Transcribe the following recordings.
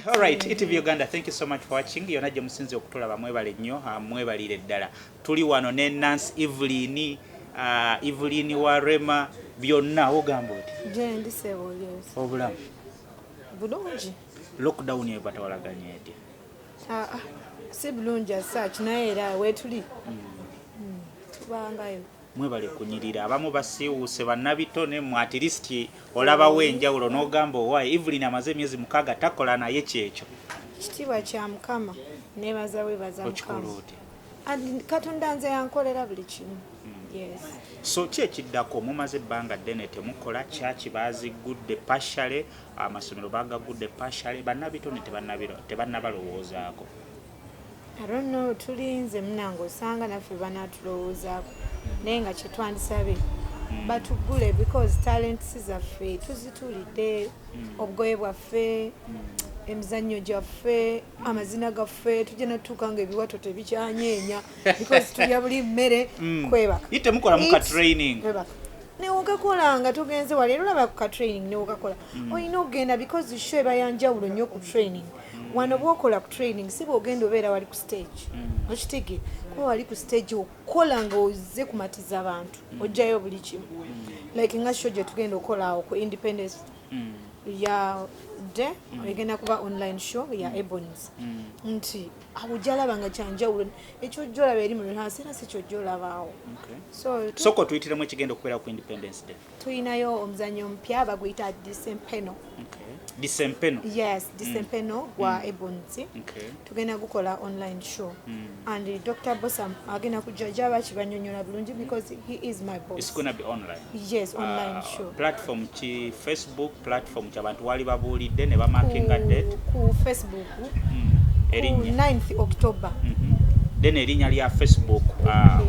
Alright, ETV Uganda, thank you so much for watching. Yona gye musinze okutulaba mwebale nnyo, mwebalire ddala. Tuli wano ne Nancy Evelyn Warema byonna ogamba oti. Je ndisebo yes. Obulamu. Bulungi. Lockdown yebatawalaganye eti. Si bulungi search naye era wetuli. Tubangayo. Mwebale kunyirira abamu basiwuse bannabitone mu at least olabawo enjawulo n'ogamba owaye Evelyn amaze emyezi 6 takola naye kyekyo. Kitiibwa kya Mukama nebaza webaza Mukama. Katonda nze yankolera buli kimu. Yes. So kyekiddako mumaze ebbanga ddene temukola kyaki bazigudde partially amasomero bagagudde partially bannabitone tebannabalowoozaako. I don't know tulinze mnango osanga naffe banatulowoozaako naye nga kyetwandisabe batugule because talents zaffe tuzitulidde obugoye bwaffe emizannyo gyaffe amazina gaffe tujja natuuka nga ebiwato tebikyanyeenya because tulya buli mmere kwebaka ite mukola muka training newogakola nga tugenze wali era olaba ku ka training newogakola olina okugenda because show eba yanjawulo nnyo ku training wano bwokola ku training si bwogenda obeera wali ku stage okitege kuba wali ku stage okukola nga ozze kumatiza abantu ojjayo buli kimu like nga show gye tugenda okukola awo ku independence ya de egenda kuba online show ya Ebonies nti awujalaba nga kyanjawulo ekyo jolaba eri mu rehearsal era si kyo jolabaawo soko tuyitiremu ekigenda okubeera ku Independence Day tuyinayo omuzannyo omupya baguyita Disempeno. Disempeno? Yes, Disempeno gwa Ebonies. Tugenda gukola online show. And Dr. Bossam agenda kujja bakibanyonyola bulungi because he is my boss. It's going to be online? Yes, online show. Platform ki Facebook platform ky'abantu wali babuulidde ne bamakinga date? Ku Facebook. Erinnya 9th October. Then erinnya lya Facebook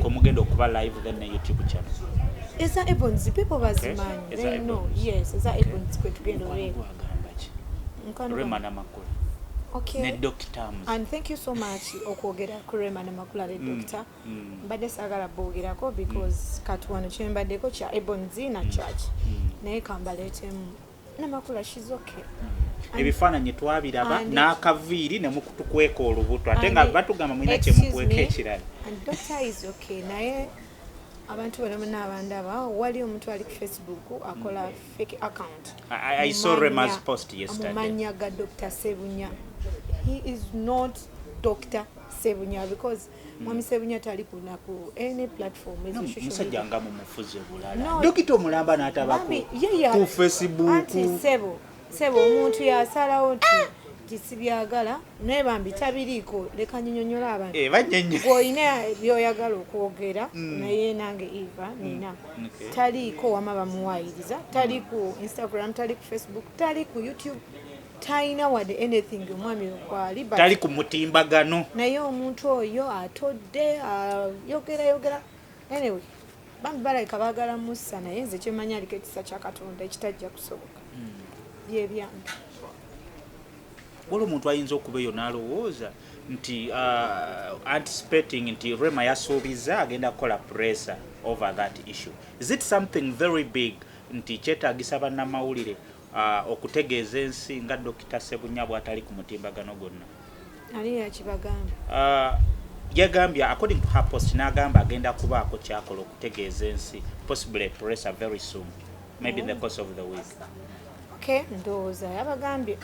komugenda okuba live then YouTube channel. Is that Ebonies? People bazimanyi. They know. Yes, is that Ebonies kwe tugenda olwego. Rema Namakula. Okay. Ne Dr. And thank you so much okwogera ku Rema Namakula le Dr. Mbadde saagala boogerako because katuwano kyembaddeko kya Ebonies na church. Naye kambaleetemu Namakula she's okay. Ebifaananyi twabiraba n'akaviiri ne mukutukweka olubuto ate nga batugamba mwina kye mukweka ekirala. And Dr. is okay naye abantu bano n'abandaba wali omuntu ali ku Facebook akola fake account. I saw Rema's post yesterday. Amanya ga Dr. Sebunya. He is not Dr. Sebunya because Mwami Sebunya tali kuna ku any platform musajja nga mumufuze bulala. Dokita omulamba n'atabako ku Facebook. Sebo omuntu yasalawo nti kisibyagala naye bambi tabiriiko leka nnyonnyola abantu gwoyina byoyagala okwogera naye nange Eva nina taliiko wama bamuwayiriza tali ku Instagram tali ku Facebook tali ku YouTube talina wadde anything omwami okwali tali ku mutimbagano naye omuntu oyo atodde yogera anyway bambi balayika baagala mussa naye nze kyemanya aliko ekisa kya Katonda ekitajja kusoboka byebyange waliwo omuntu ayinza okuba eyo n'alowooza nti anticipating nti Rema yasuubiza agenda kukola pressure over that issue. Is it something very big nti kyetaagisa bannamawulire okutegeeza ensi nga Dr. Sebunya bw'atali ku mutimbagano gonna? Ali yakibagamba. Yagambye according to her post n'agamba agenda kubaako kyakola okutegeeza ensi possibly a pressure very soon maybe in the course of the week. Okay, ndowooza yabagambye.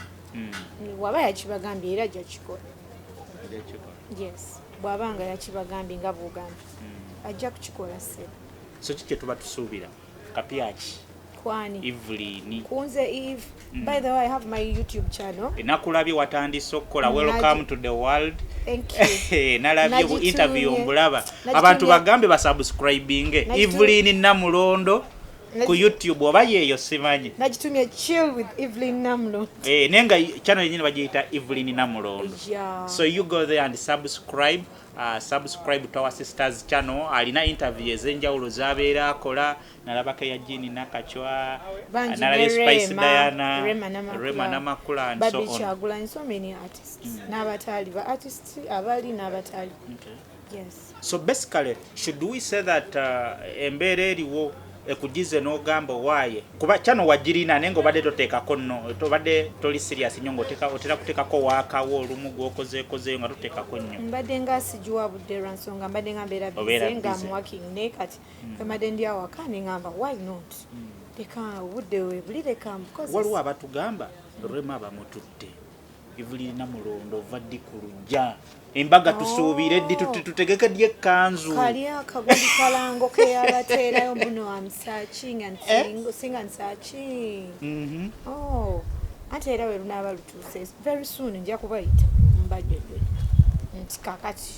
Waba yakibagambye era ajja kikola. Yes. Bw'abanga yakibagambye nga bw'ogambye. Ajja kukikola sebo. So kiki tuba tusuubira? Kapyaki? Kwani? Evelyn. Kunze Eve. By the way, I have my YouTube channel. Nakulabye watandise okukola welcome to the world. Thank you. Nalabye bu interview ombulaba. Abantu bagambe basubscribing. Evelyn Namulondo. Ku YouTube oba yeeyo simanyi. Nagitumye chill with Evelyn Namulondo. Nenga channel yenyine bagiyita Evelyn Namulondo. Yeah. So you go there and subscribe. Subscribe to our sister's channel. Alina interview ezenjawulo zabeera akola nalabako ya Jini Nakachwa, nalabye Spice Diana, Rema Namakula and so on. Babi Chagula and so many artists. N'abatali ba artists abali n'abatali. Okay. Yes. So basically, should we say that embeera eriwo ekugize n'ogamba owaaye kuba kyano wagirina naye ng'obadde toteekako nno tobadde toli serious nnyo ng'otera kuteekako waakawo olumu gw'okozeekozeeyo nga toteekako nnyo mbadde nga sigiwabudde lwa nsonga mbadde nga mbeera bize nga muwaking naye kati mbadde ndi awaka ne ngamba why not leka obudde weebuli leka mukozesa waliwo abatugamba Rema bamutudde ivulirina mulondo ova ddi ku lujja embaga tusuubire ddi tutegeke ddi ekkanzu kali akagundi kalango keyalateerayo mbuno am searching and sing and searching ate era we lunaaba lutuuse very soon nja kubayita mbajjodde nti kakati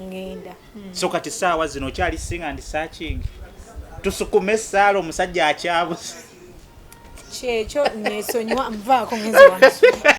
ngenda so kati saawa zino okyali sing and searching tusukume essaala omusajja akyabuze kyekyo nesonywa nvaako ngenzi wansi